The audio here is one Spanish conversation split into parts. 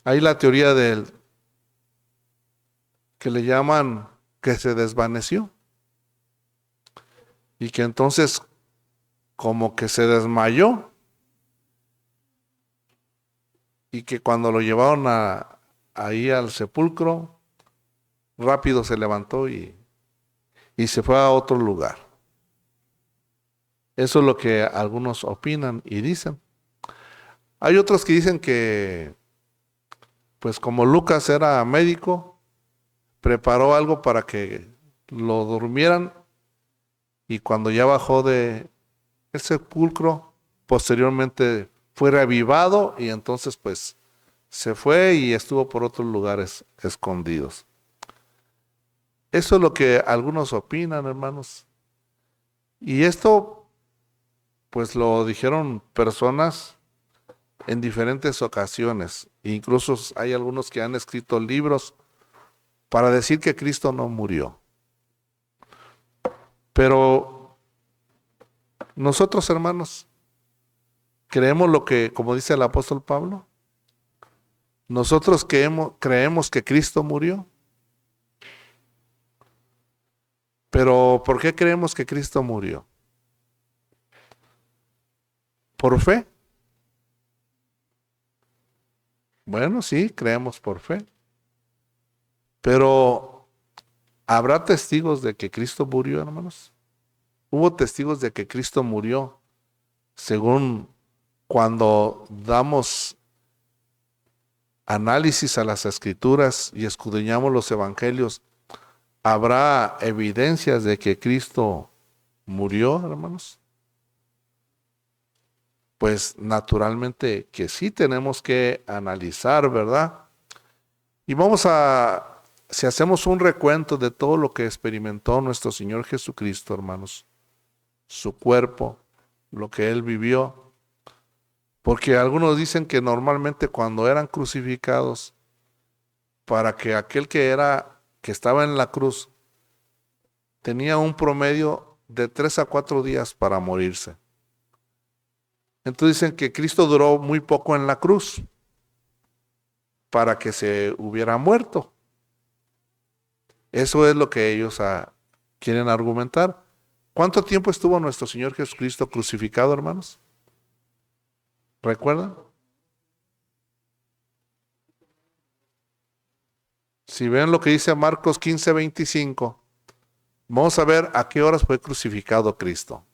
Hay la teoría del que le llaman que se desvaneció y que entonces como que se desmayó y que cuando lo llevaron ahí al sepulcro, rápido se levantó y se fue a otro lugar. Eso es lo que algunos opinan y dicen. Hay otros que dicen que, pues como Lucas era médico, preparó algo para que lo durmieran y cuando ya bajó de el sepulcro, posteriormente fue reavivado y entonces pues se fue y estuvo por otros lugares escondidos. Eso es lo que algunos opinan, hermanos. Y esto pues lo dijeron personas en diferentes ocasiones. Incluso hay algunos que han escrito libros para decir que Cristo no murió. Pero nosotros, hermanos, creemos lo que, como dice el apóstol Pablo, nosotros creemos que Cristo murió. Pero ¿por qué creemos que Cristo murió? ¿Por fe? Bueno, sí, creemos por fe. Pero ¿habrá testigos de que Cristo murió, hermanos? Hubo testigos de que Cristo murió, según cuando damos análisis a las escrituras y escudriñamos los evangelios, ¿habrá evidencias de que Cristo murió, hermanos? Pues naturalmente que sí tenemos que analizar, ¿verdad? Y si hacemos un recuento de todo lo que experimentó nuestro Señor Jesucristo, hermanos, su cuerpo, lo que Él vivió, porque algunos dicen que normalmente cuando eran crucificados, para que aquel que estaba en la cruz, tenía un promedio de 3 a 4 días para morirse. Entonces dicen que Cristo duró muy poco en la cruz para que se hubiera muerto. Eso es lo que ellos quieren argumentar. ¿Cuánto tiempo estuvo nuestro Señor Jesucristo crucificado, hermanos? ¿Recuerdan? Si ven lo que dice Marcos 15:25, vamos a ver a qué horas fue crucificado Cristo.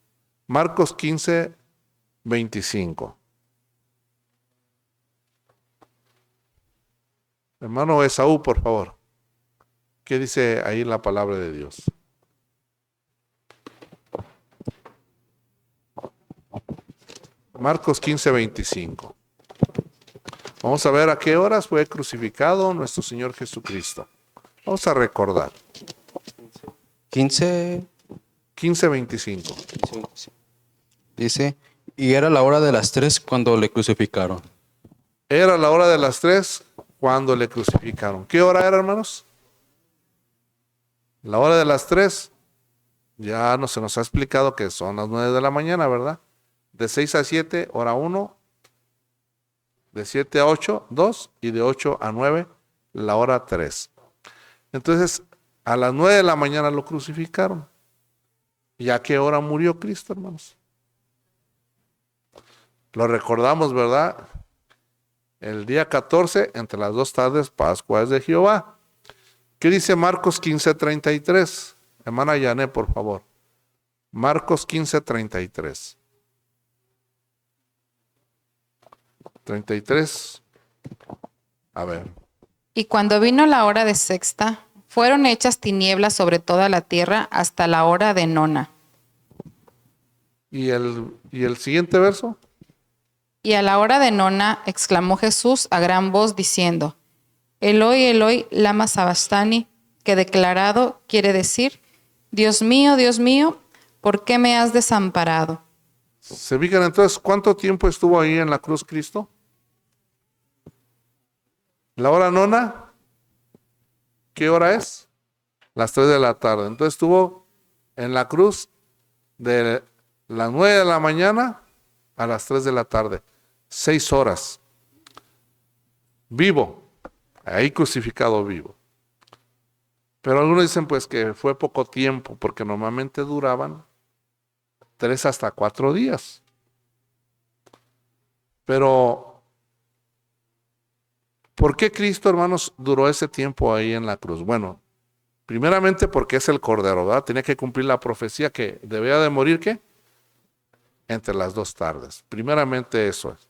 Marcos 15:25. Hermano Esaú, por favor. ¿Qué dice ahí la palabra de Dios? Marcos 15:25. Vamos a ver a qué horas fue crucificado nuestro Señor Jesucristo. Vamos a recordar. 15, 15:25. dice, y era la hora de las 3 cuando le crucificaron. Era la hora de las 3 cuando le crucificaron. ¿Qué hora era, hermanos? La hora de las 3. Ya no se nos ha explicado que son las 9 de la mañana, ¿verdad? De 6 a 7, hora 1. De 7 a 8, 2. Y de 8 a 9, la hora 3. Entonces, a las 9 de la mañana lo crucificaron. ¿Y a qué hora murió Cristo, hermanos? Lo recordamos, ¿verdad? El día 14, entre las 2 tardes, Pascua es de Jehová. ¿Qué dice Marcos 15:33? Hermana Yané, por favor. Marcos 15:33. 33. A ver. Y cuando vino la hora de sexta, fueron hechas tinieblas sobre toda la tierra hasta la hora de nona. ¿Y el siguiente verso? Y a la hora de nona exclamó Jesús a gran voz diciendo, Eloi, Eloi, lama sabachthani, que declarado quiere decir, Dios mío, ¿por qué me has desamparado? ¿Se fijan entonces cuánto tiempo estuvo ahí en la cruz Cristo? La hora nona, ¿qué hora es? Las 3 de la tarde. Entonces estuvo en la cruz de las 9 de la mañana a las 3 de la tarde. 6 horas. Vivo. ahí crucificado vivo. Pero algunos dicen pues que fue poco tiempo, porque normalmente duraban 3 hasta 4 días. Pero, ¿por qué Cristo, hermanos, duró ese tiempo ahí en la cruz? Bueno, primeramente porque es el Cordero, ¿verdad? Tenía que cumplir la profecía que debía de morir, ¿qué? Entre las 2 tardes. Primeramente eso es.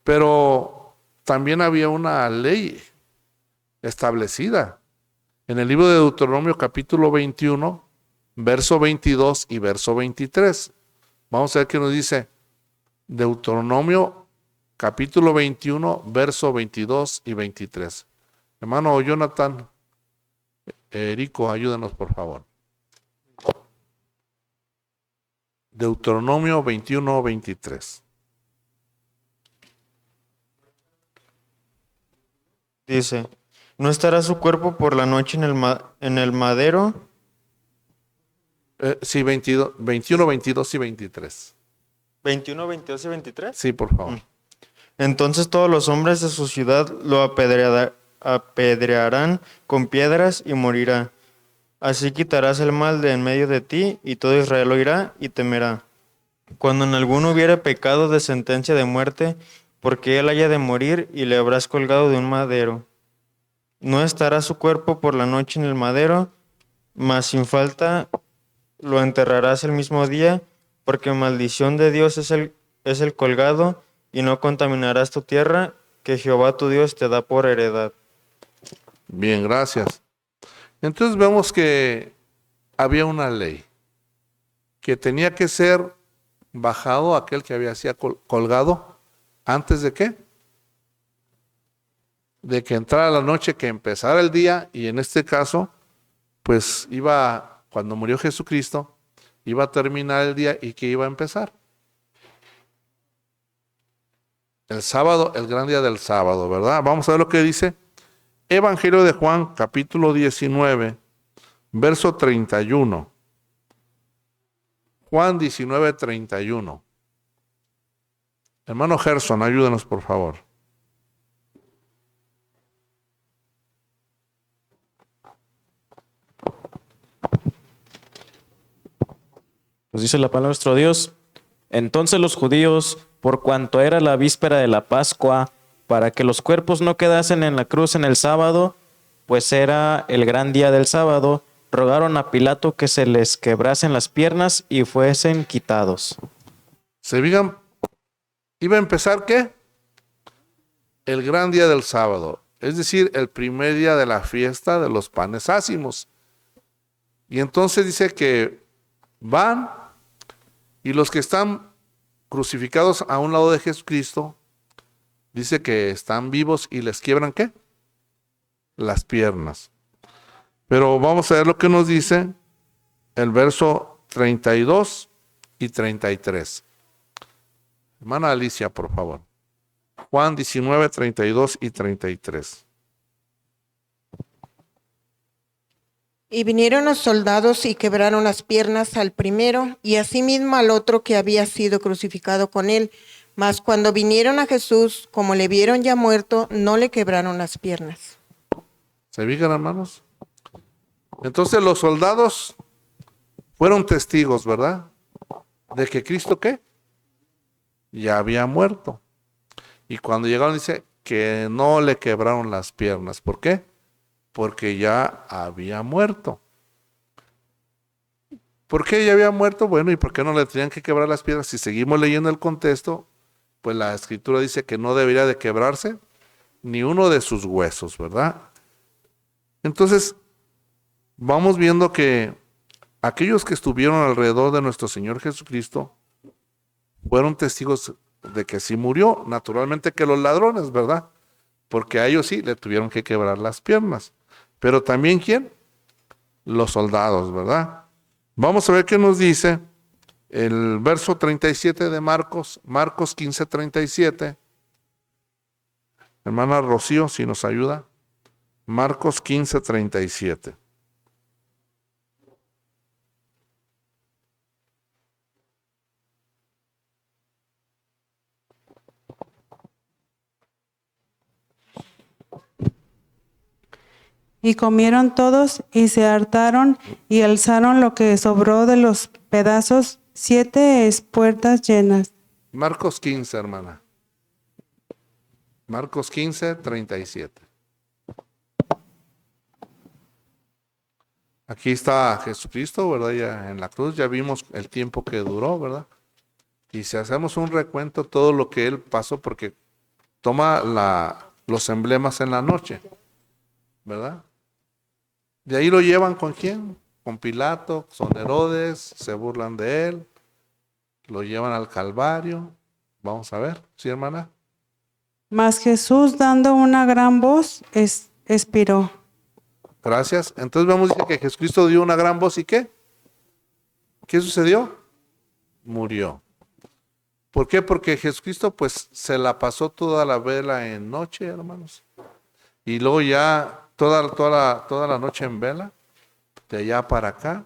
Pero también había una ley establecida. En el libro de Deuteronomio capítulo 21, verso 22 y verso 23. Vamos a ver qué nos dice Deuteronomio capítulo 21, verso 22 y 23. Hermano Jonathan, Erico, ayúdanos por favor. Deuteronomio 21, 23. Dice, no estará su cuerpo por la noche en el madero. Sí, 21, 22 y 23. 21, 22 y 23. Sí, por favor. Entonces todos los hombres de su ciudad lo apedrearán con piedras y morirá. Así quitarás el mal de en medio de ti, y todo Israel oirá y temerá. Cuando en alguno hubiere pecado de sentencia de muerte, porque él haya de morir, y le habrás colgado de un madero. No estará su cuerpo por la noche en el madero, mas sin falta lo enterrarás el mismo día, porque maldición de Dios es el colgado, y no contaminarás tu tierra, que Jehová tu Dios te da por heredad. Bien, gracias. Entonces vemos que había una ley que tenía que ser bajado aquel que había sido colgado antes de qué? De que entrara la noche, que empezara el día, y en este caso, pues cuando murió Jesucristo, iba a terminar el día y que iba a empezar. El sábado, el gran día del sábado, ¿verdad? Vamos a ver lo que dice Evangelio de Juan, capítulo 19, verso 31. Juan 19, 31. Hermano Gerson, ayúdenos por favor. Nos dice la palabra de nuestro Dios. Entonces los judíos, por cuanto era la víspera de la Pascua, para que los cuerpos no quedasen en la cruz en el sábado, pues era el gran día del sábado, rogaron a Pilato que se les quebrasen las piernas y fuesen quitados. Se digan, iba a empezar ¿qué? El gran día del sábado, es decir, el primer día de la fiesta de los panes ácimos. Y entonces dice que van y los que están crucificados a un lado de Jesucristo, dice que están vivos y les quiebran ¿qué? Las piernas. Pero vamos a ver lo que nos dice el verso 32 y 33. Hermana Alicia, por favor. Juan 19, 32 y 33. Y vinieron los soldados y quebraron las piernas al primero y asimismo al otro que había sido crucificado con él. Mas cuando vinieron a Jesús, como le vieron ya muerto, no le quebraron las piernas. ¿Se fijan, hermanos? Entonces los soldados fueron testigos, ¿verdad? De que Cristo, ¿qué? Ya había muerto. Y cuando llegaron dice que no le quebraron las piernas. ¿Por qué? Porque ya había muerto. ¿Por qué ya había muerto? Bueno, ¿y por qué no le tenían que quebrar las piernas? Si seguimos leyendo el contexto, pues la escritura dice que no debería de quebrarse ni uno de sus huesos, ¿verdad? Entonces, vamos viendo que aquellos que estuvieron alrededor de nuestro Señor Jesucristo fueron testigos de que sí murió, naturalmente que los ladrones, ¿verdad? Porque a ellos sí le tuvieron que quebrar las piernas. Pero también, ¿quién? Los soldados, ¿verdad? Vamos a ver qué nos dice el verso 37 de Marcos 15, 37. Hermana Rocío, si nos ayuda. Marcos 15, 37. Y comieron todos y se hartaron y alzaron lo que sobró de los pedazos, 7 espuertas llenas. Marcos 15, hermana. Marcos 15, 37. Aquí está Jesucristo, ¿verdad? Ya en la cruz, ya vimos el tiempo que duró, ¿verdad? Y si hacemos un recuento, todo lo que Él pasó, porque toma los emblemas en la noche, ¿verdad? De ahí lo llevan ¿con quién? Con Pilato, son Herodes, se burlan de Él, lo llevan al Calvario. Vamos a ver, ¿sí, hermana? Mas Jesús, dando una gran voz, expiró. Gracias. Entonces vemos dice que Jesucristo dio una gran voz, ¿y qué? ¿Qué sucedió? Murió. ¿Por qué? Porque Jesucristo pues se la pasó toda la vela en noche, hermanos. Y luego ya toda la noche en vela, de allá para acá.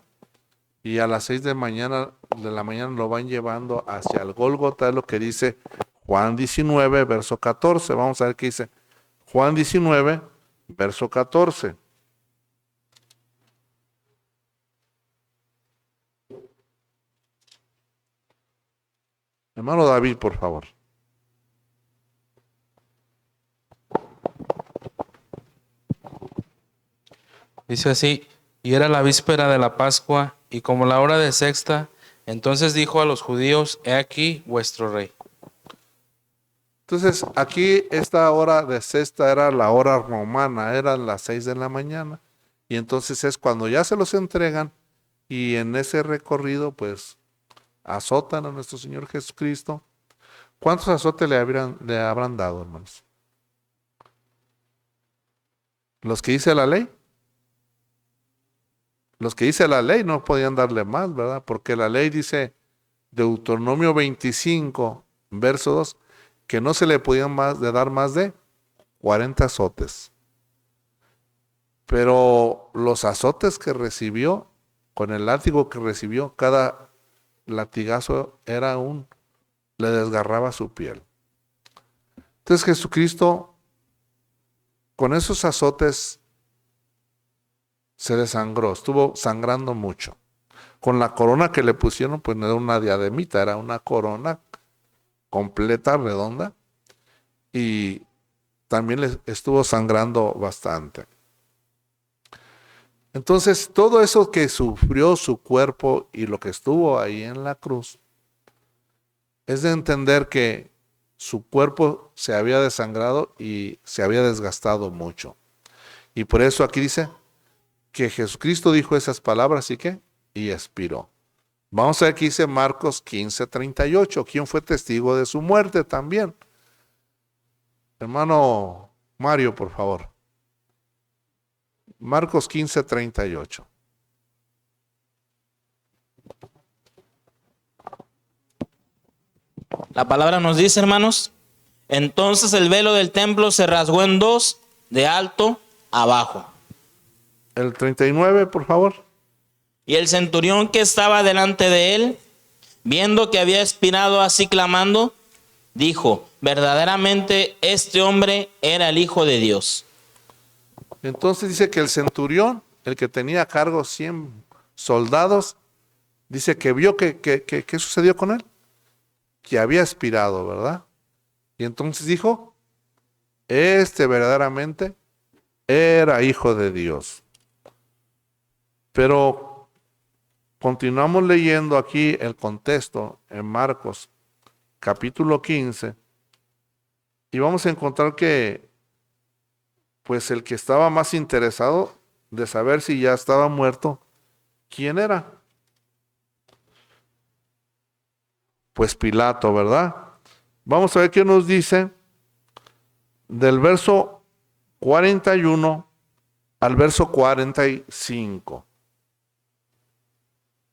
Y a las 6 de la mañana lo van llevando hacia el Gólgota, es lo que dice Juan 19, verso 14. Vamos a ver qué dice Juan 19, verso 14. Hermano David, por favor. Dice así, y era la víspera de la Pascua, y como la hora de sexta, entonces dijo a los judíos, he aquí vuestro rey. Entonces, aquí esta hora de sexta era la hora romana, eran las 6 de la mañana. Y entonces es cuando ya se los entregan y en ese recorrido, pues, azotan a nuestro Señor Jesucristo. ¿Cuántos azotes le habrán dado, hermanos? ¿Los que dice la ley? Los que dice la ley no podían darle más, ¿verdad? Porque la ley dice, Deuteronomio 25, verso 2, que no se le podían dar más de 40 azotes. Pero los azotes que recibió, con el látigo que recibió, cada latigazo le desgarraba su piel. Entonces Jesucristo, con esos azotes, se desangró, estuvo sangrando mucho. Con la corona que le pusieron, pues no era una diademita, era una corona completa, redonda, y también le estuvo sangrando bastante. Entonces, todo eso que sufrió su cuerpo y lo que estuvo ahí en la cruz, es de entender que su cuerpo se había desangrado y se había desgastado mucho. Y por eso aquí dice que Jesucristo dijo esas palabras y expiró. Vamos a ver qué dice Marcos 15, 38. ¿Quién fue testigo de su muerte también? Hermano Mario, por favor. Marcos 15, 38. La palabra nos dice, hermanos, entonces el velo del templo se rasgó en dos, de alto a bajo. El 39, por favor. Y el centurión que estaba delante de él, viendo que había expirado así clamando, dijo, verdaderamente este hombre era el Hijo de Dios. Entonces dice que el centurión, el que tenía a cargo 100 soldados, dice que vio ¿qué sucedió con él? Que había expirado, ¿verdad? Y entonces dijo, verdaderamente era Hijo de Dios. Pero continuamos leyendo aquí el contexto en Marcos capítulo 15 y vamos a encontrar que pues el que estaba más interesado de saber si ya estaba muerto, ¿quién era? Pues Pilato, ¿verdad? Vamos a ver qué nos dice del verso 41 al verso 45.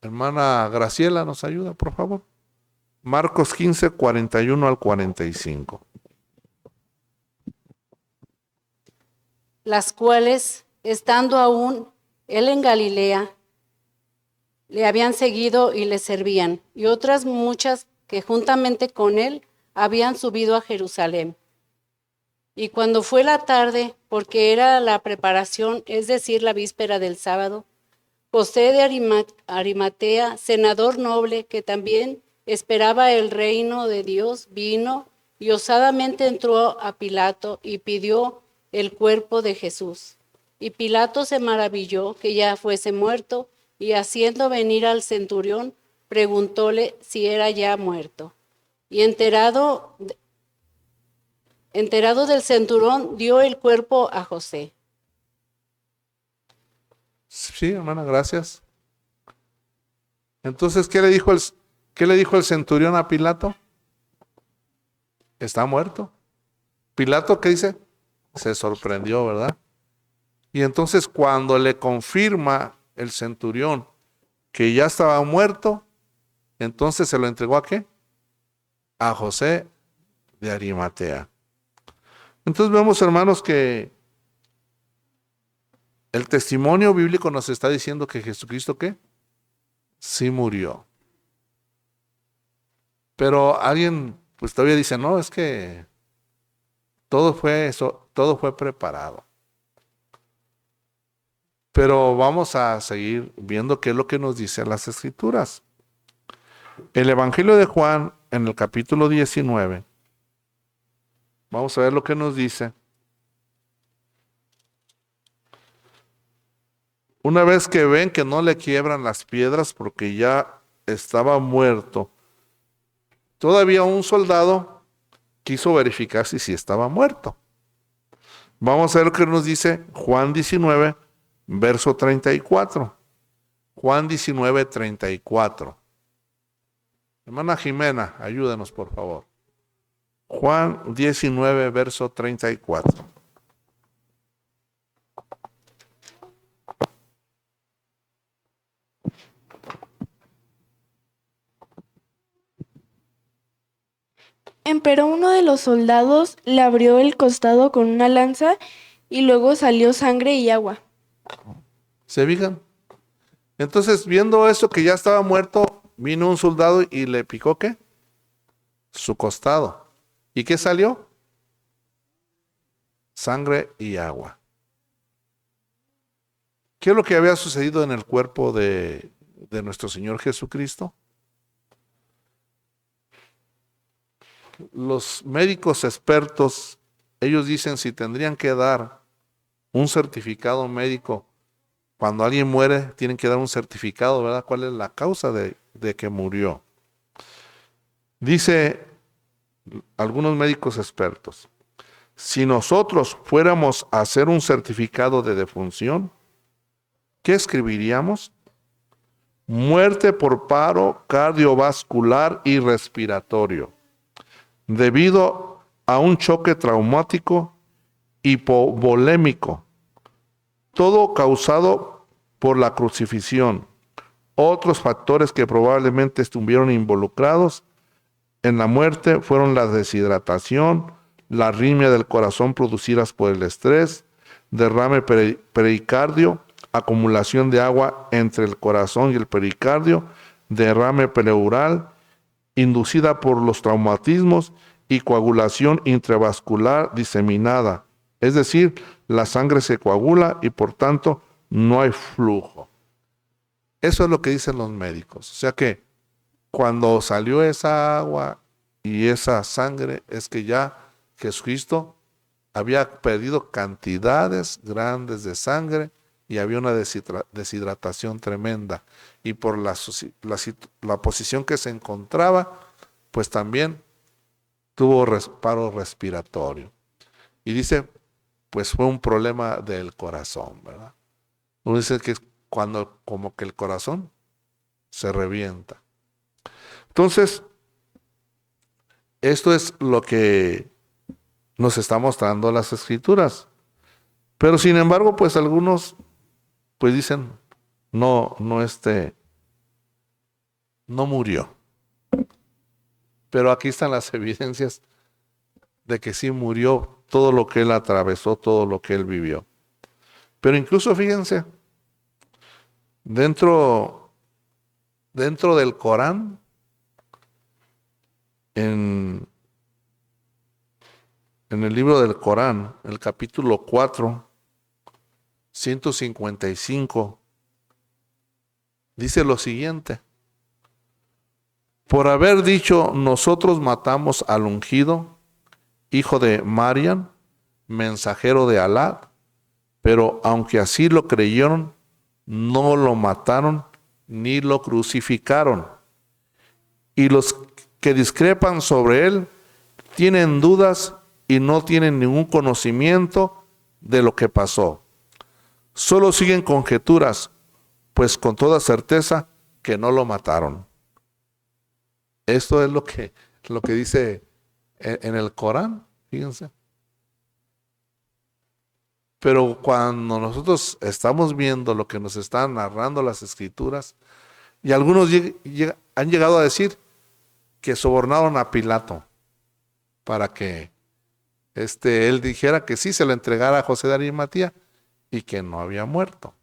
Hermana Graciela, ¿nos ayuda, por favor? Marcos 15, 41 al 45. Las cuales, estando aún él en Galilea, le habían seguido y le servían, y otras muchas que juntamente con él habían subido a Jerusalén. Y cuando fue la tarde, porque era la preparación, es decir, la víspera del sábado. José de Arimatea, senador noble, que también esperaba el reino de Dios, vino y osadamente entró a Pilato y pidió el cuerpo de Jesús. Y Pilato se maravilló que ya fuese muerto, y haciendo venir al centurión, preguntóle si era ya muerto. Y enterado del centurión, dio el cuerpo a José. Sí, hermana, gracias. Entonces, ¿qué le dijo el centurión a Pilato? Está muerto. Pilato, ¿qué dice? Se sorprendió, ¿verdad? Y entonces cuando le confirma el centurión que ya estaba muerto, entonces se lo entregó ¿a qué? A José de Arimatea. Entonces vemos, hermanos, que el testimonio bíblico nos está diciendo que Jesucristo, ¿qué? Sí murió. Pero alguien, pues todavía dice, no, es que todo fue preparado. Pero vamos a seguir viendo qué es lo que nos dicen las Escrituras. El Evangelio de Juan, en el capítulo 19, vamos a ver lo que nos dice. Una vez que ven que no le quiebran las piedras porque ya estaba muerto, todavía un soldado quiso verificar si estaba muerto. Vamos a ver lo que nos dice Juan 19, verso 34. Juan 19, 34. Hermana Jimena, ayúdenos por favor. Juan 19, verso 34. Empero uno de los soldados le abrió el costado con una lanza y luego salió sangre y agua. ¿Se fijan? Entonces, viendo eso que ya estaba muerto, vino un soldado y le picó ¿qué? Su costado. ¿Y qué salió? Sangre y agua. ¿Qué es lo que había sucedido en el cuerpo de nuestro Señor Jesucristo? Los médicos expertos, ellos dicen si tendrían que dar un certificado médico. Cuando alguien muere, tienen que dar un certificado, ¿verdad? ¿Cuál es la causa de que murió? Dice algunos médicos expertos, si nosotros fuéramos a hacer un certificado de defunción, ¿qué escribiríamos? Muerte por paro cardiovascular y respiratorio, debido a un choque traumático hipovolémico, todo causado por la crucifixión. Otros factores que probablemente estuvieron involucrados en la muerte fueron la deshidratación, la arritmia del corazón producidas por el estrés, derrame pericardio, acumulación de agua entre el corazón y el pericardio, derrame pleural, inducida por los traumatismos y coagulación intravascular diseminada. Es decir, la sangre se coagula y por tanto no hay flujo. Eso es lo que dicen los médicos. O sea que cuando salió esa agua y esa sangre es que ya Jesucristo había perdido cantidades grandes de sangre y había una deshidratación tremenda. Y por la posición que se encontraba, pues también tuvo paro respiratorio. Y dice, pues fue un problema del corazón, ¿verdad? Uno dice que es cuando como que el corazón se revienta. Entonces, esto es lo que nos está mostrando las Escrituras. Pero sin embargo, pues algunos pues dicen, no murió. Pero aquí están las evidencias de que sí murió, todo lo que él atravesó, todo lo que él vivió. Pero incluso fíjense, dentro del Corán, en en el libro del Corán, el capítulo 4, 155, dice lo siguiente: por haber dicho, nosotros matamos al ungido, hijo de Mariam, mensajero de Alá, pero aunque así lo creyeron, no lo mataron ni lo crucificaron. Y los que discrepan sobre él tienen dudas y no tienen ningún conocimiento de lo que pasó. Solo siguen conjeturas, pues con toda certeza que no lo mataron. Esto es lo que dice en el Corán, fíjense. Pero cuando nosotros estamos viendo lo que nos están narrando las Escrituras, y algunos han llegado a decir que sobornaron a Pilato para que él dijera que sí se lo entregara a José de Arimatea y que no había muerto.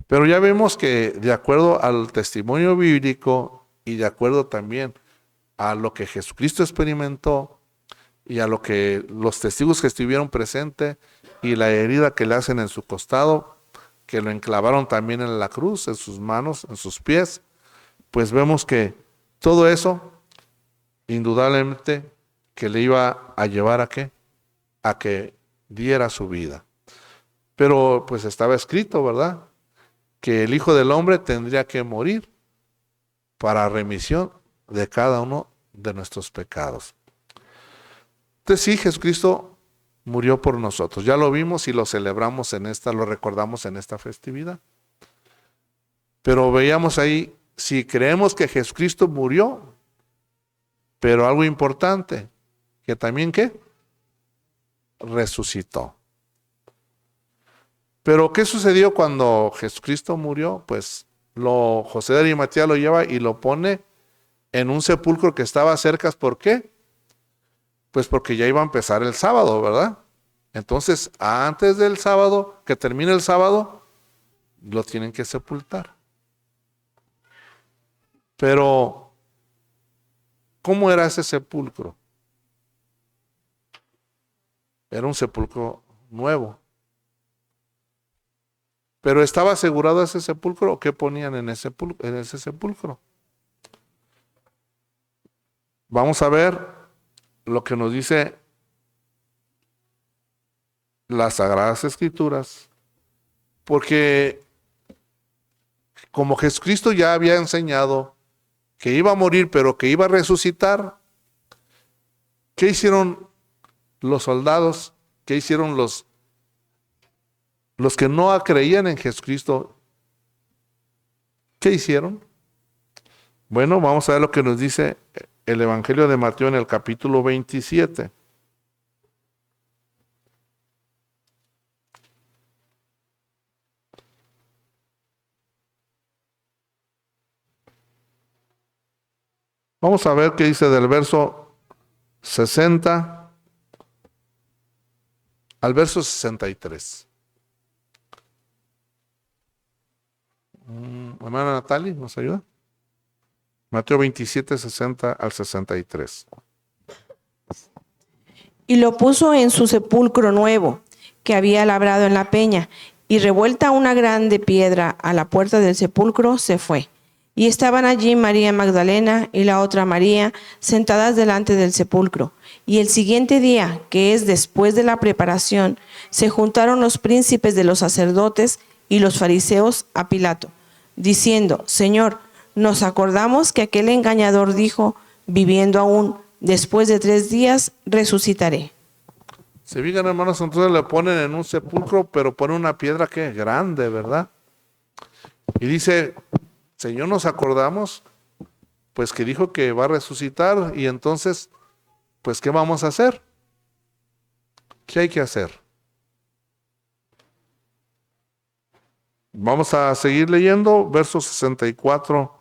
Pero ya vemos que de acuerdo al testimonio bíblico y de acuerdo también a lo que Jesucristo experimentó y a lo que los testigos que estuvieron presentes y la herida que le hacen en su costado, que lo enclavaron también en la cruz, en sus manos, en sus pies, pues vemos que todo eso, indudablemente, que le iba a llevar ¿a qué? A que diera su vida. Pero pues estaba escrito, ¿verdad?, que el Hijo del Hombre tendría que morir para remisión de cada uno de nuestros pecados. Entonces sí, Jesucristo murió por nosotros. Ya lo vimos y lo celebramos lo recordamos en esta festividad. Pero veíamos ahí, si creemos que Jesucristo murió, pero algo importante, que también ¿qué? Resucitó. Pero ¿qué sucedió cuando Jesucristo murió? Pues José de Arimatea lo lleva y lo pone en un sepulcro que estaba cerca. ¿Por qué? Pues porque ya iba a empezar el sábado, ¿verdad? Entonces, antes del sábado, que termine el sábado, lo tienen que sepultar. Pero, ¿cómo era ese sepulcro? Era un sepulcro nuevo. Pero ¿estaba asegurado ese sepulcro o qué ponían en ese sepulcro? Vamos a ver lo que nos dice las Sagradas Escrituras, porque como Jesucristo ya había enseñado que iba a morir pero que iba a resucitar, ¿qué hicieron los soldados? ¿Qué hicieron los que no creían en Jesucristo? ¿Qué hicieron? Bueno, vamos a ver lo que nos dice el Evangelio de Mateo en el capítulo 27. Vamos a ver qué dice del verso 60 al verso 63. Hermana Natalie, ¿nos ayuda? Mateo 27, 60 al 63. Y lo puso en su sepulcro nuevo, que había labrado en la peña, y revuelta una grande piedra a la puerta del sepulcro, se fue. Y estaban allí María Magdalena y la otra María, sentadas delante del sepulcro. Y el siguiente día, que es después de la preparación, se juntaron los príncipes de los sacerdotes y los fariseos a Pilato, diciendo: Señor, nos acordamos que aquel engañador dijo, viviendo aún, después de 3 días resucitaré. Se fijan, hermanos, entonces le ponen en un sepulcro, pero ponen una piedra que es grande, ¿verdad? Y dice: Señor, nos acordamos, pues que dijo que va a resucitar, y entonces, pues, ¿qué vamos a hacer? ¿Qué hay que hacer? Vamos a seguir leyendo versos 64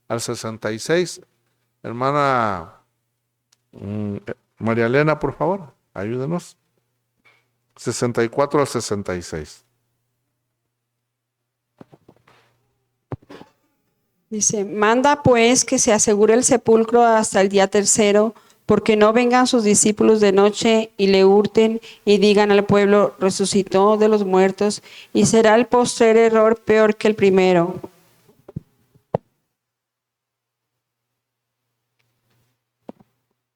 al 66. Hermana María Elena, por favor, ayúdenos. 64 al 66. Dice: manda pues que se asegure el sepulcro hasta el día tercero, porque no vengan sus discípulos de noche y le hurten y digan al pueblo, resucitó de los muertos, y será el postrer error peor que el primero.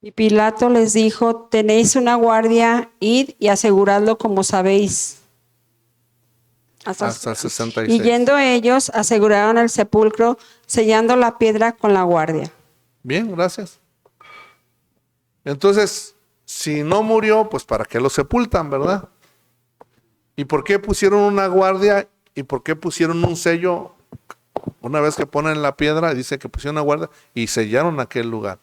Y Pilato les dijo, tenéis una guardia, id y aseguradlo como sabéis. Hasta el 66. Y yendo ellos, aseguraron el sepulcro, sellando la piedra con la guardia. Bien, gracias. Entonces, si no murió, pues ¿para qué lo sepultan, verdad? ¿Y por qué pusieron una guardia? ¿Y por qué pusieron un sello? Una vez que ponen la piedra, dice que pusieron una guardia y sellaron aquel lugar.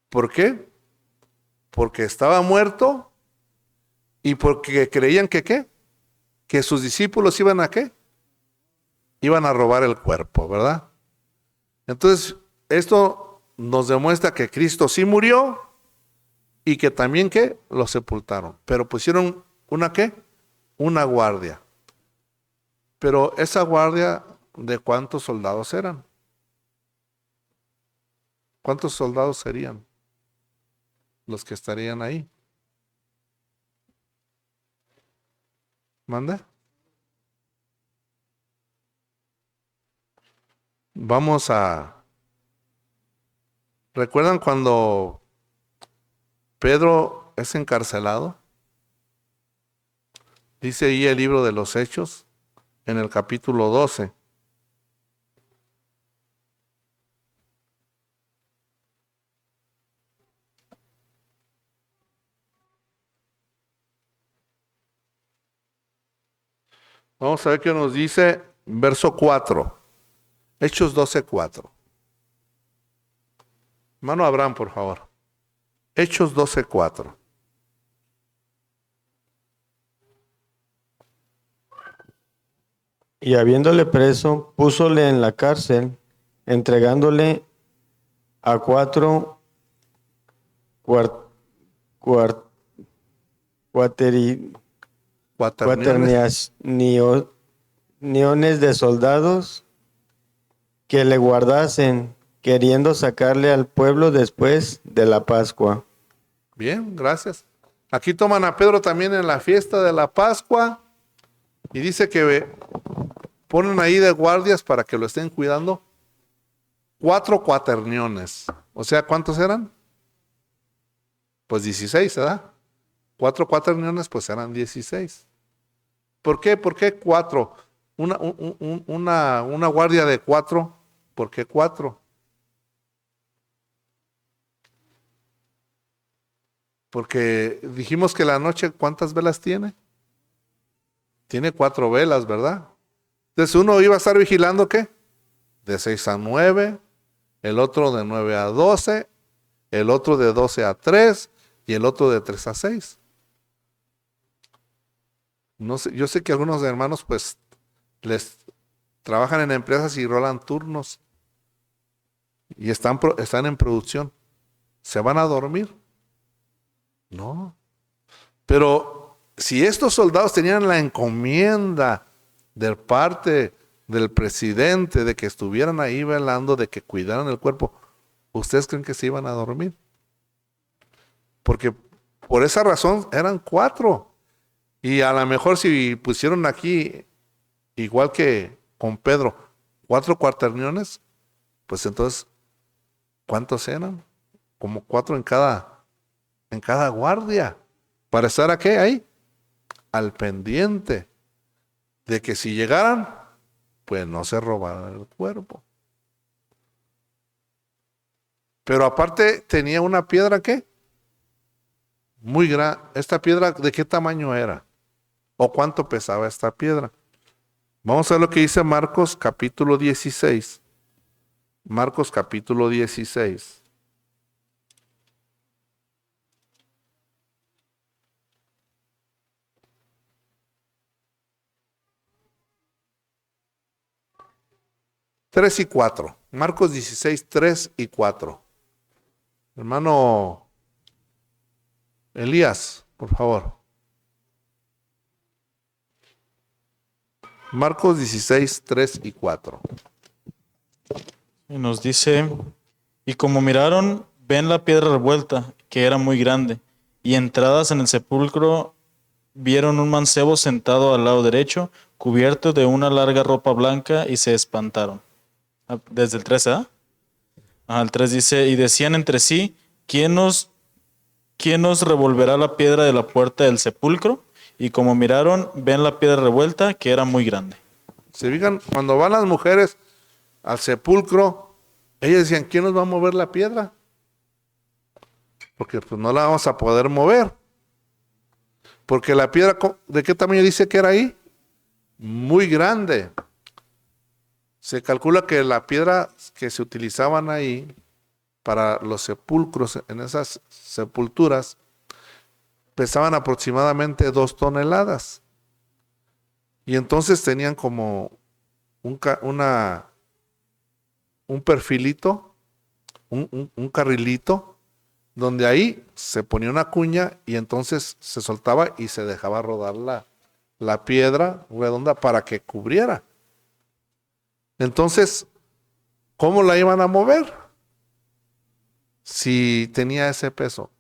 ¿Por qué? Porque estaba muerto y porque creían que ¿qué? Que sus discípulos iban a ¿qué? Iban a robar el cuerpo, ¿verdad? Entonces, esto nos demuestra que Cristo sí murió y que también ¿qué? Lo sepultaron. Pero pusieron una ¿qué? Una guardia. Pero esa guardia, ¿de cuántos soldados eran? ¿Cuántos soldados serían los que estarían ahí? ¿Manda? Vamos a... ¿Recuerdan cuando Pedro es encarcelado? Dice ahí el libro de los Hechos, en el capítulo 12. Vamos a ver qué nos dice verso 4. Hechos 12:4. Hermano Abraham, por favor. Hechos 12:4. Y habiéndole preso, púsole en la cárcel, entregándole a 4 cuaterniones de soldados que le guardasen, queriendo sacarle al pueblo después de la Pascua. Bien, gracias. Aquí toman a Pedro también en la fiesta de la Pascua y dice que ponen ahí de guardias para que lo estén cuidando 4 cuaterniones. O sea, ¿cuántos eran? Pues 16, ¿verdad? 4 cuaterniones, pues eran 16. ¿Por qué? ¿Por qué 4? Una guardia de 4. ¿Por qué 4? Porque dijimos que la noche, ¿cuántas velas tiene? Tiene 4 velas, ¿verdad? Entonces uno iba a estar vigilando, ¿qué? De 6 a 9, el otro de 9 a 12, el otro de 12 a 3 y el otro de 3 a 6. No sé, yo sé que algunos hermanos pues les trabajan en empresas y rolan turnos y están en producción. ¿Se van a dormir? No. Pero si estos soldados tenían la encomienda de parte del presidente de que estuvieran ahí velando, de que cuidaran el cuerpo, ¿ustedes creen que se iban a dormir? Porque por esa razón eran 4. Y a lo mejor si pusieron aquí, igual que con Pedro, 4 cuaterniones, pues entonces, ¿cuántos eran? Como 4 en cada guardia. ¿Para estar aquí? Ahí, al pendiente de que si llegaran, pues no se robaran el cuerpo. Pero aparte tenía una piedra, ¿qué? Muy grande. ¿Esta piedra de qué tamaño era? ¿O cuánto pesaba esta piedra? Vamos a ver lo que dice Marcos capítulo 16. Marcos capítulo 16. Tres y 4. Marcos 16, 3 y 4. Hermano Elías, por favor. Marcos 16, 3 y 4. Y nos dice, y como miraron ven la piedra revuelta, que era muy grande, y entradas en el sepulcro vieron un mancebo sentado al lado derecho, cubierto de una larga ropa blanca, y se espantaron. Desde el 13, ¿ah? El 3 dice, y decían entre sí, ¿quién nos revolverá la piedra de la puerta del sepulcro? Y como miraron, ven la piedra revuelta, que era muy grande. Se fijan, cuando van las mujeres al sepulcro, ellas decían, ¿quién nos va a mover la piedra? Porque pues no la vamos a poder mover. Porque la piedra, ¿de qué tamaño dice que era ahí? Muy grande. Se calcula que la piedra que se utilizaban ahí para los sepulcros, en esas sepulturas, pesaban aproximadamente 2 toneladas. Y entonces tenían como un perfilito, un carrilito, donde ahí se ponía una cuña y entonces se soltaba y se dejaba rodar la piedra redonda para que cubriera. Entonces, ¿cómo la iban a mover? Si tenía ese peso.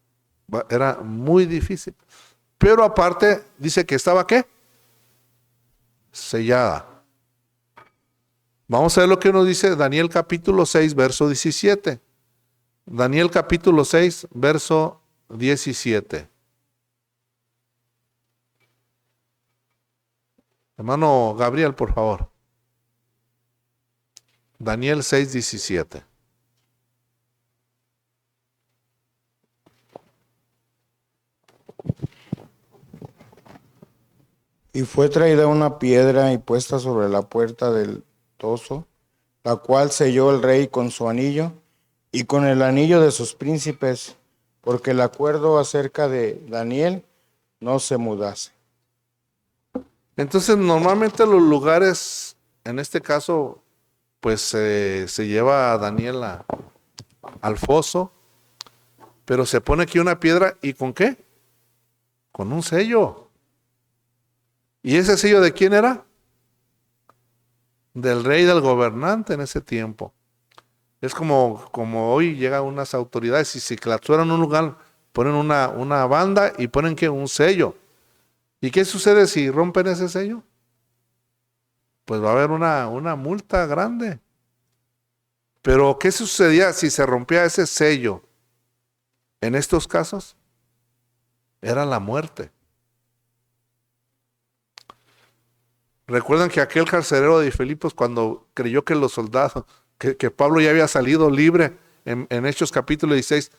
Era muy difícil. Pero aparte, dice que estaba, ¿qué? Sellada. Vamos a ver lo que nos dice Daniel capítulo 6, verso 17. Daniel capítulo 6, verso 17. Hermano Gabriel, por favor. Daniel 6, 17. Y fue traída una piedra y puesta sobre la puerta del toso, la cual selló el rey con su anillo y con el anillo de sus príncipes, porque el acuerdo acerca de Daniel no se mudase. Entonces, normalmente los lugares, en este caso, pues se lleva a Daniel al foso, pero se pone aquí una piedra, ¿y con qué? Con un sello. ¿Y ese sello de quién era? Del rey, del gobernante en ese tiempo. Es como hoy llegan unas autoridades y si clausuran un lugar, ponen una banda y ponen ¿qué? Un sello. ¿Y qué sucede si rompen ese sello? Pues va a haber una multa grande. Pero ¿qué sucedía si se rompía ese sello? En estos casos, era la muerte. Recuerdan que aquel carcelero de Filipos, cuando creyó que los soldados, que Pablo ya había salido libre en Hechos capítulo 16,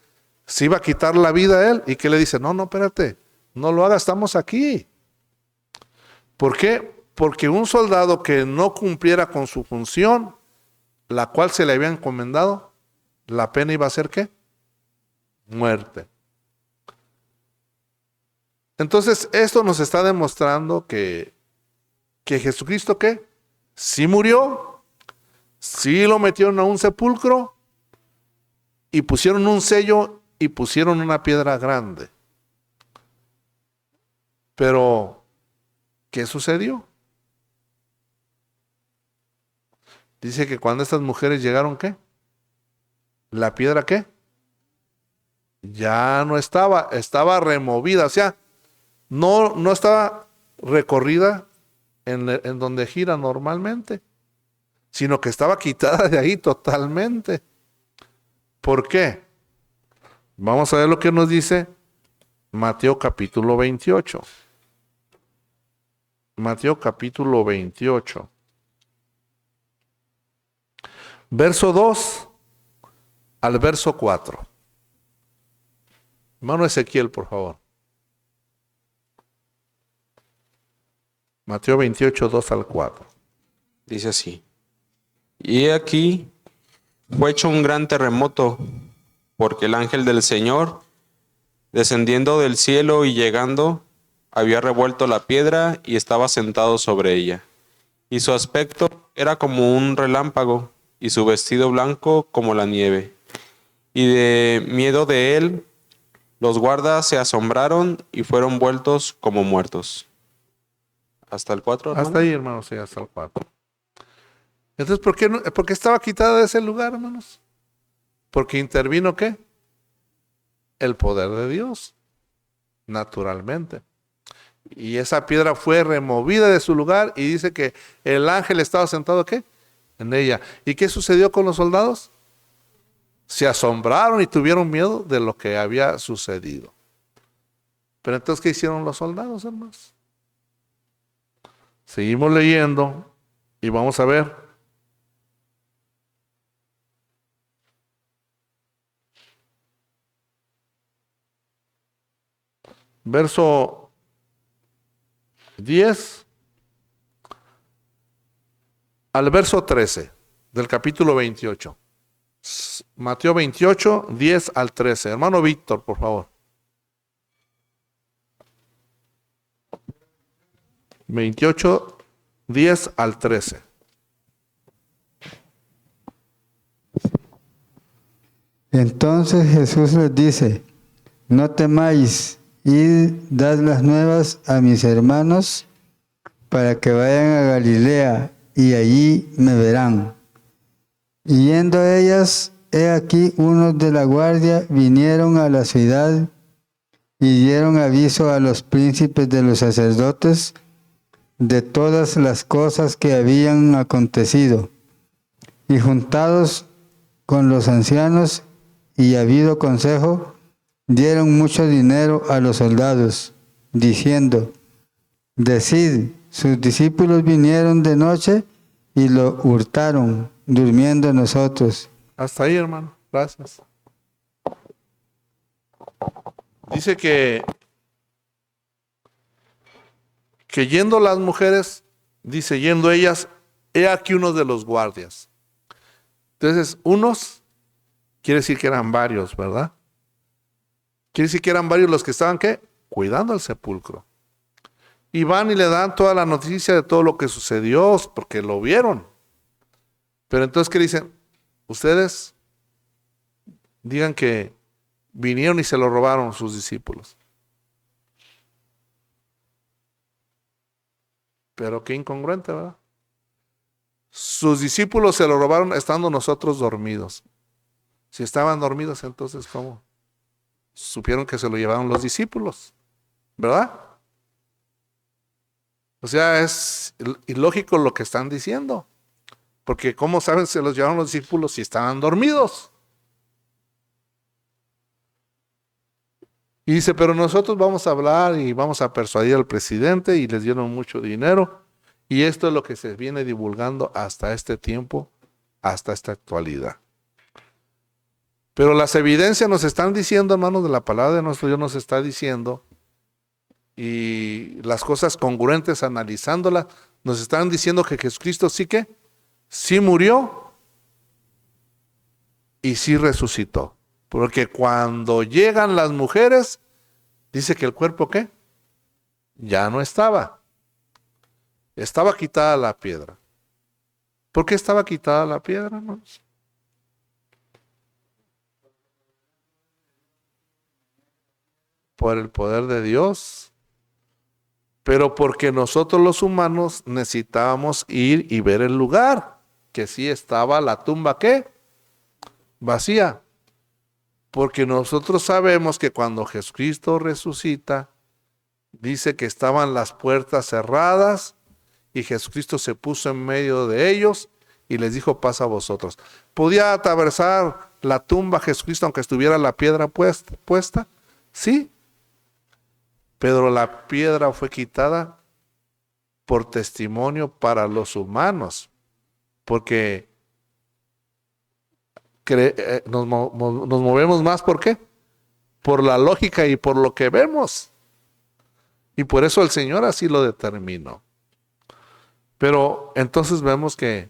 se iba a quitar la vida a él. ¿Y qué le dice? No, espérate, no lo hagas, estamos aquí. ¿Por qué? Porque un soldado que no cumpliera con su función, la cual se le había encomendado, la pena iba a ser ¿qué? Muerte. Entonces, esto nos está demostrando que Jesucristo, ¿qué? Sí murió, sí lo metieron a un sepulcro y pusieron un sello y pusieron una piedra grande. Pero, ¿qué sucedió? Dice que cuando estas mujeres llegaron, ¿qué? ¿La piedra qué? Ya no estaba removida, o sea, no estaba recorrida en donde gira normalmente, sino que estaba quitada de ahí totalmente. ¿Por qué? Vamos a ver lo que nos dice Mateo capítulo 28. Mateo capítulo 28. Verso 2 al verso 4. Hermano Ezequiel, por favor. Mateo 28, 2 al 4. Dice así. Y he aquí, fue hecho un gran terremoto, porque el ángel del Señor, descendiendo del cielo y llegando, había revuelto la piedra y estaba sentado sobre ella. Y su aspecto era como un relámpago, y su vestido blanco como la nieve. Y de miedo de él, los guardas se asombraron y fueron vueltos como muertos. ¿Hasta el 4? Hasta ahí, hermanos, sí, hasta el 4. Entonces, ¿por qué estaba quitada de ese lugar, hermanos? Porque intervino, ¿qué? El poder de Dios, naturalmente. Y esa piedra fue removida de su lugar y dice que el ángel estaba sentado, ¿qué? En ella. ¿Y qué sucedió con los soldados? Se asombraron y tuvieron miedo de lo que había sucedido. Pero entonces, ¿qué hicieron los soldados, hermanos? Seguimos leyendo y vamos a ver. Verso 10 al verso 13 del capítulo 28. Mateo 28, 10 al 13. Hermano Víctor, por favor. 28, 10 al 13. Entonces Jesús les dice: no temáis, id, dad las nuevas a mis hermanos para que vayan a Galilea y allí me verán. Y yendo ellas, he aquí unos de la guardia vinieron a la ciudad y dieron aviso a los príncipes de los sacerdotes de todas las cosas que habían acontecido. Y juntados con los ancianos y habido consejo, dieron mucho dinero a los soldados, diciendo: decid, sus discípulos vinieron de noche y lo hurtaron, durmiendo nosotros. Hasta ahí, hermano. Gracias. Dice que yendo las mujeres, dice, yendo ellas, he aquí uno de los guardias. Entonces, unos, quiere decir que eran varios, ¿verdad? Quiere decir que eran varios los que estaban, ¿qué? Cuidando el sepulcro. Y van y le dan toda la noticia de todo lo que sucedió, porque lo vieron. Pero entonces, ¿qué dicen? Ustedes digan que vinieron y se lo robaron sus discípulos. Pero qué incongruente, ¿verdad? Sus discípulos se lo robaron estando nosotros dormidos. Si estaban dormidos, entonces, ¿cómo? Supieron que se lo llevaron los discípulos, ¿verdad? O sea, es ilógico lo que están diciendo. Porque ¿cómo saben se los llevaron los discípulos si estaban dormidos? Y dice, pero nosotros vamos a hablar y vamos a persuadir al presidente, y les dieron mucho dinero. Y esto es lo que se viene divulgando hasta este tiempo, hasta esta actualidad. Pero las evidencias nos están diciendo, hermanos, de la palabra de nuestro Dios nos está diciendo, y las cosas congruentes analizándolas, nos están diciendo que Jesucristo sí murió y sí resucitó. Porque cuando llegan las mujeres, dice que el cuerpo, ¿qué? Ya no estaba. Estaba quitada la piedra. ¿Por qué estaba quitada la piedra, hermanos? Por el poder de Dios, pero porque nosotros los humanos necesitábamos ir y ver el lugar, que sí estaba la tumba, ¿qué? Vacía. Porque nosotros sabemos que cuando Jesucristo resucita, dice que estaban las puertas cerradas y Jesucristo se puso en medio de ellos y les dijo: pasa a vosotros. ¿Podía atravesar la tumba Jesucristo aunque estuviera la piedra puesta? Sí. Pero la piedra fue quitada por testimonio para los humanos, porque nos movemos más, ¿por qué? Por la lógica y por lo que vemos. Y por eso el Señor así lo determinó. Pero entonces vemos que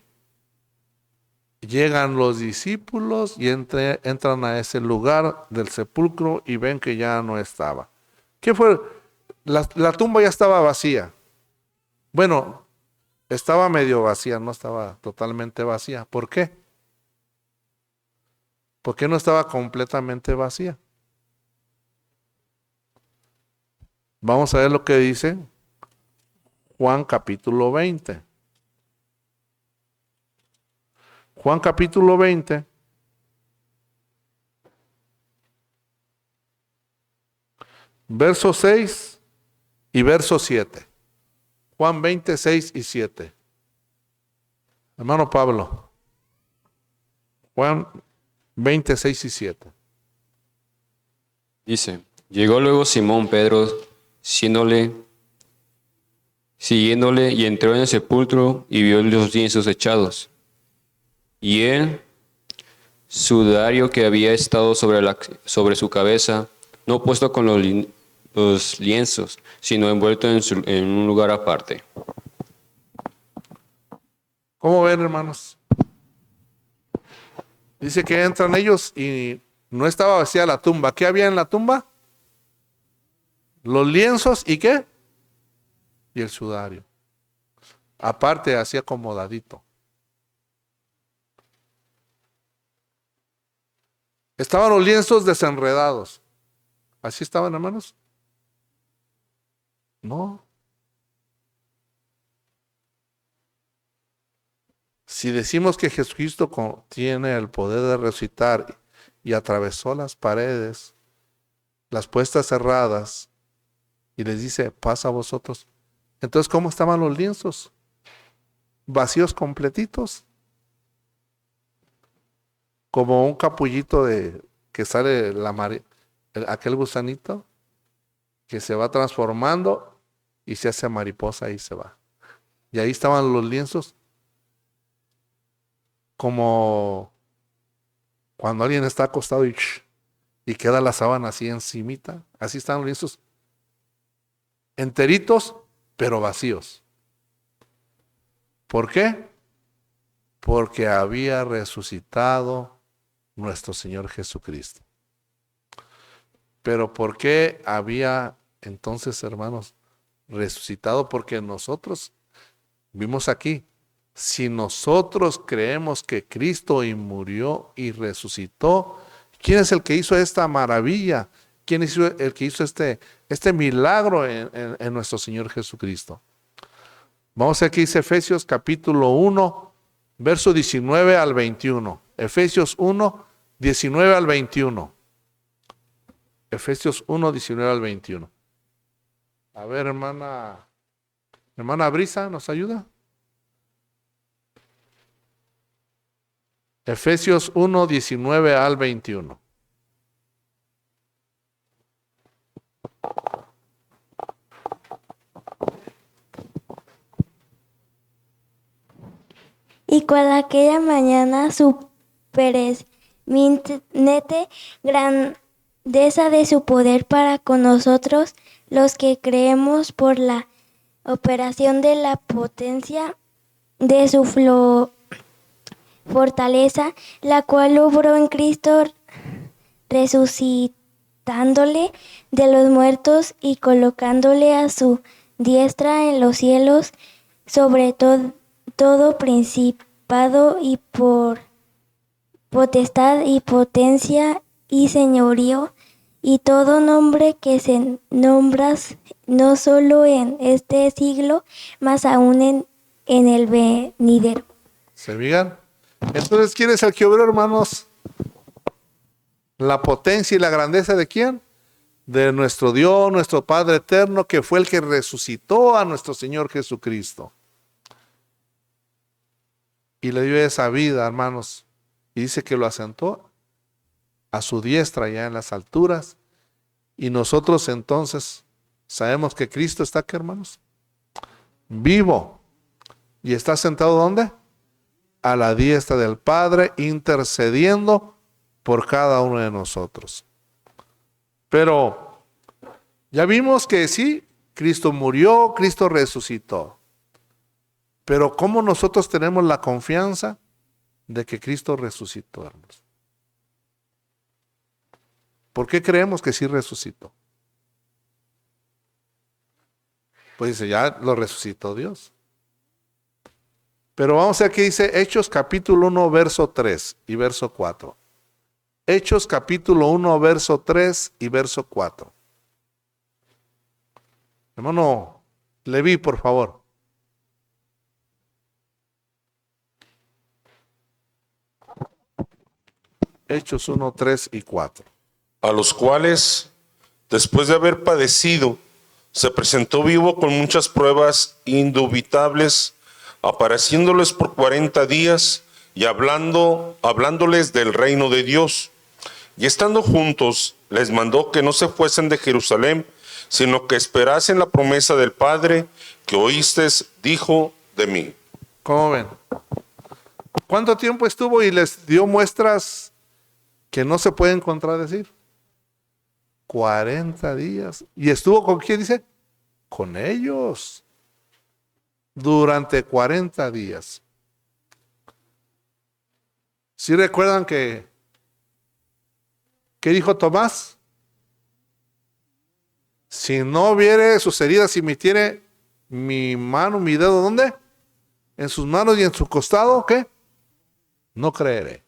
llegan los discípulos y entran a ese lugar del sepulcro y ven que ya no estaba. ¿Qué fue? La tumba ya estaba vacía. Bueno, estaba medio vacía, no estaba totalmente vacía. ¿Por qué? ¿Por qué no estaba completamente vacía? Vamos a ver lo que dice Juan capítulo 20. Juan capítulo 20. verso 6 y verso 7. Juan 20, 6 y 7. Hermano Pablo. Juan 20, 6 y 7. Dice, llegó luego Simón Pedro, siguiéndole, y entró en el sepulcro y vio los lienzos echados. Y el sudario que había estado sobre su cabeza, no puesto con los lienzos, sino envuelto en un lugar aparte. ¿Cómo ven, hermanos? Dice que entran ellos y no estaba vacía la tumba. ¿Qué había en la tumba? Los lienzos y ¿qué? Y el sudario. Aparte, así acomodadito. Estaban los lienzos desenredados. ¿Así estaban, hermanos? No. Si decimos que Jesucristo tiene el poder de resucitar y atravesó las paredes, las puertas cerradas, y les dice, pasa a vosotros. Entonces, ¿cómo estaban los lienzos? Vacíos completitos. Como un capullito que sale aquel gusanito que se va transformando y se hace mariposa y se va. Y ahí estaban los lienzos como cuando alguien está acostado y queda la sábana así encimita. Así están los lienzos enteritos, pero vacíos. ¿Por qué? Porque había resucitado nuestro Señor Jesucristo. Pero ¿por qué había entonces, hermanos, resucitado? Porque nosotros vimos aquí, si nosotros creemos que Cristo murió y resucitó, ¿quién es el que hizo esta maravilla? ¿Quién es el que hizo este milagro en nuestro Señor Jesucristo? Vamos a ver qué dice Efesios capítulo 1, verso 19 al 21. Efesios 1, 19 al 21. Efesios 1, 19 al 21. A ver, hermana Brisa, ¿nos ayuda? Efesios 1, 19 al 21. Y cual aquella mañana su permanente grandeza de su poder para con nosotros, los que creemos por la operación de la potencia de su fortaleza, la cual obró en Cristo, resucitándole de los muertos y colocándole a su diestra en los cielos, sobre todo principado y por potestad y potencia y señorío y todo nombre que se nombras no solo en este siglo, mas aún en el venidero. ¿Se fijan? Entonces, ¿quién es el que obró, hermanos? La potencia y la grandeza ¿de quién? De nuestro Dios, nuestro Padre eterno, que fue el que resucitó a nuestro Señor Jesucristo. Y le dio esa vida, hermanos. Y dice que lo asentó a su diestra ya en las alturas. Y nosotros entonces sabemos que Cristo está aquí, hermanos, vivo. ¿Y está sentado dónde? A la diestra del Padre, intercediendo por cada uno de nosotros. Pero ya vimos que sí, Cristo murió, Cristo resucitó. Pero ¿cómo nosotros tenemos la confianza de que Cristo resucitó, hermanos? ¿Por qué creemos que sí resucitó? Pues dice, ya lo resucitó Dios. Pero vamos a ver qué dice Hechos capítulo 1, verso 3 y verso 4. Hechos capítulo 1, verso 3 y verso 4. Hermano Leví, por favor. Hechos 1, 3 y 4. A los cuales, después de haber padecido, se presentó vivo con muchas pruebas indubitables, apareciéndoles por 40 días y hablándoles del reino de Dios. Y estando juntos, les mandó que no se fuesen de Jerusalén, sino que esperasen la promesa del Padre que oísteis dijo de mí. ¿Cómo ven? ¿Cuánto tiempo estuvo y les dio muestras que no se pueden contradecir? 40 días. ¿Y estuvo con quién dice? Con ellos. Durante 40 días. ¿Sí recuerdan qué dijo Tomás? Si no viere sus heridas y metiere mi mano, mi dedo, ¿dónde? En sus manos y en su costado, ¿qué? No creeré.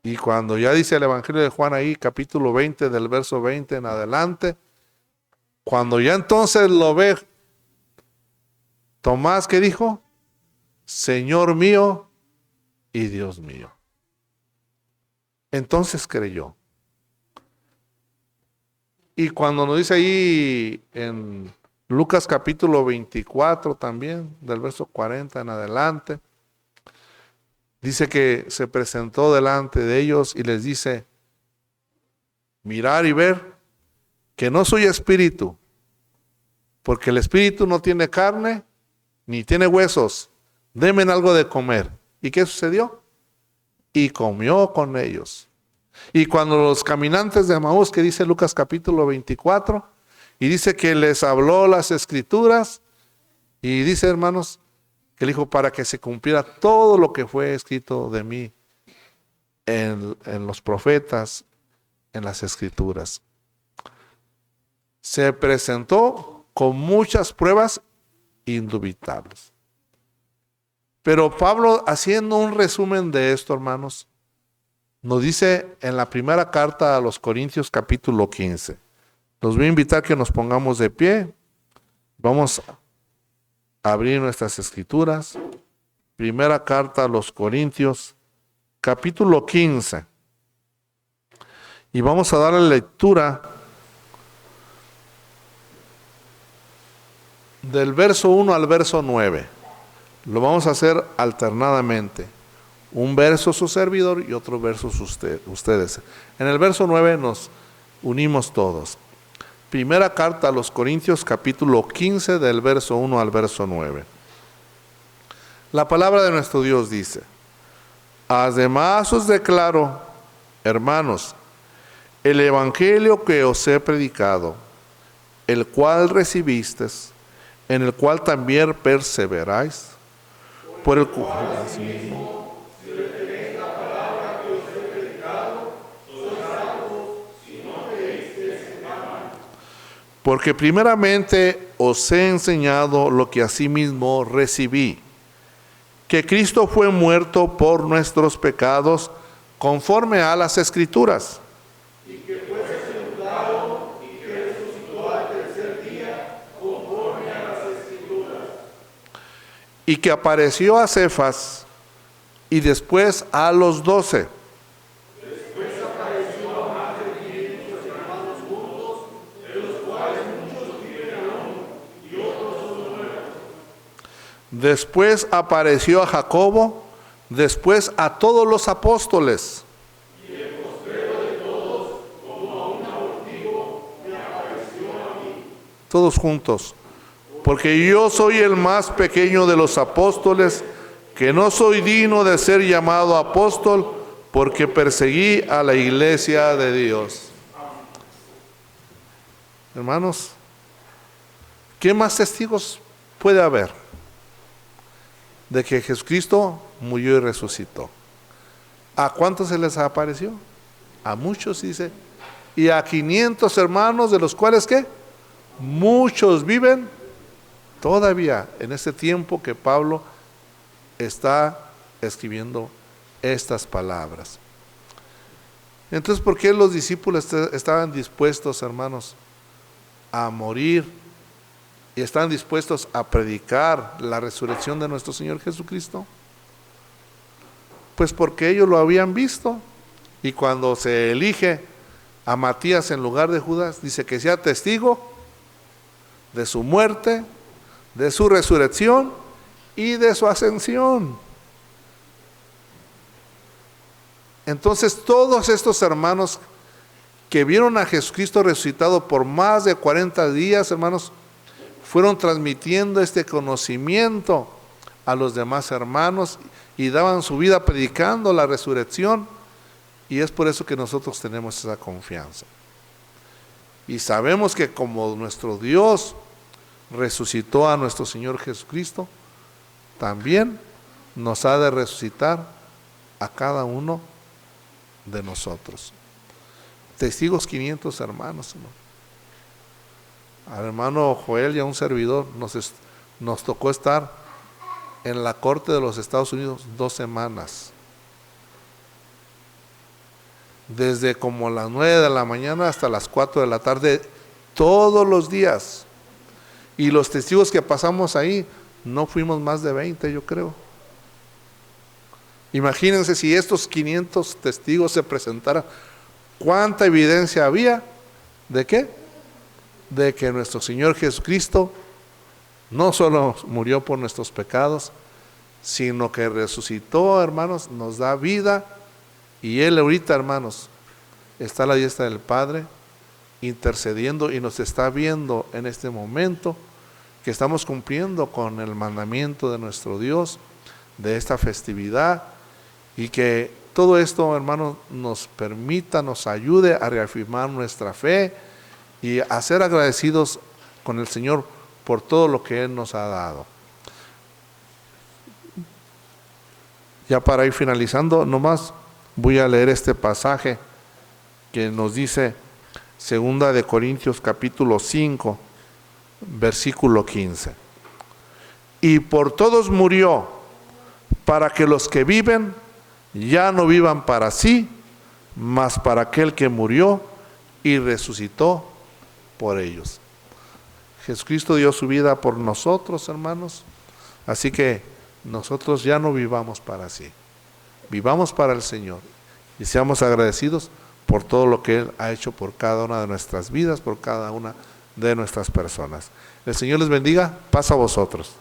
Y cuando ya dice el Evangelio de Juan ahí, capítulo 20, del verso 20 en adelante, cuando ya entonces lo ve Tomás, ¿qué dijo? Señor mío y Dios mío. Entonces creyó. Y cuando nos dice ahí en Lucas capítulo 24 también, del verso 40 en adelante, dice que se presentó delante de ellos y les dice, mirar y ver que no soy espíritu, porque el espíritu no tiene carne ni tiene huesos, denme algo de comer. ¿Y qué sucedió? Y comió con ellos. Y cuando los caminantes de Emaús, que dice Lucas capítulo 24, y dice que les habló las escrituras, y dice, hermanos, que le dijo para que se cumpliera todo lo que fue escrito de mí en los profetas, en las escrituras. Se presentó con muchas pruebas indubitables. Pero Pablo, haciendo un resumen de esto, hermanos, nos dice en la primera carta a los Corintios capítulo 15. Los voy a invitar que nos pongamos de pie. Vamos a abrir nuestras escrituras. Primera carta a los Corintios capítulo 15. Y vamos a darle lectura del verso 1 al verso 9. Lo vamos a hacer alternadamente. Un verso su servidor y otro verso ustedes. En el verso 9 nos unimos todos. Primera carta a los Corintios, capítulo 15, del verso 1 al verso 9. La palabra de nuestro Dios dice: además os declaro, hermanos, el evangelio que os he predicado, el cual recibisteis, en el cual también perseveráis, por el cual asimismo porque primeramente os he enseñado lo que asimismo recibí, que Cristo fue muerto por nuestros pecados conforme a las Escrituras, y que fue sepultado y que resucitó al tercer día conforme a las Escrituras, y que apareció a Cefas y después a los 12. Después apareció a Jacobo, después a todos los apóstoles. y el postrero de todos, como a un abortivo, me apareció a mí. Todos juntos. Porque yo soy el más pequeño de los apóstoles, que no soy digno de ser llamado apóstol, porque perseguí a la iglesia de Dios. Hermanos, ¿qué más testigos puede haber de que Jesucristo murió y resucitó? ¿A cuántos se les apareció? A muchos, dice, y a 500 hermanos, de los cuales ¿qué? Muchos viven todavía en este tiempo que Pablo está escribiendo estas palabras. Entonces, ¿por qué los discípulos estaban dispuestos, hermanos, a morir y están dispuestos a predicar la resurrección de nuestro Señor Jesucristo? Pues porque ellos lo habían visto, y cuando se elige a Matías en lugar de Judas, dice que sea testigo de su muerte, de su resurrección y de su ascensión. Entonces todos estos hermanos que vieron a Jesucristo resucitado por más de 40 días, hermanos, fueron transmitiendo este conocimiento a los demás hermanos y daban su vida predicando la resurrección, y es por eso que nosotros tenemos esa confianza. Y sabemos que como nuestro Dios resucitó a nuestro Señor Jesucristo, también nos ha de resucitar a cada uno de nosotros. Testigos 500 hermanos, ¿no? Al hermano Joel y a un servidor nos tocó estar en la corte de los Estados Unidos 2 semanas. Desde como las 9 de la mañana hasta las 4 de la tarde, todos los días. Y los testigos que pasamos ahí, no fuimos más de 20, yo creo. Imagínense si estos 500 testigos se presentaran, ¿cuánta evidencia había? ¿De qué? De que nuestro Señor Jesucristo no solo murió por nuestros pecados, sino que resucitó, hermanos, nos da vida, y Él ahorita, hermanos, está a la diestra del Padre, intercediendo, y nos está viendo en este momento que estamos cumpliendo con el mandamiento de nuestro Dios, de esta festividad, y que todo esto, hermanos, nos permita, nos ayude a reafirmar nuestra fe y a ser agradecidos con el Señor por todo lo que Él nos ha dado. Ya para ir finalizando, nomás voy a leer este pasaje que nos dice 2 de Corintios capítulo 5, versículo 15. Y por todos murió, para que los que viven ya no vivan para sí, mas para aquel que murió y resucitó por ellos. Jesucristo dio su vida por nosotros, hermanos, así que nosotros ya no vivamos para sí, vivamos para el Señor y seamos agradecidos por todo lo que Él ha hecho por cada una de nuestras vidas, por cada una de nuestras personas. El Señor les bendiga, paz a vosotros.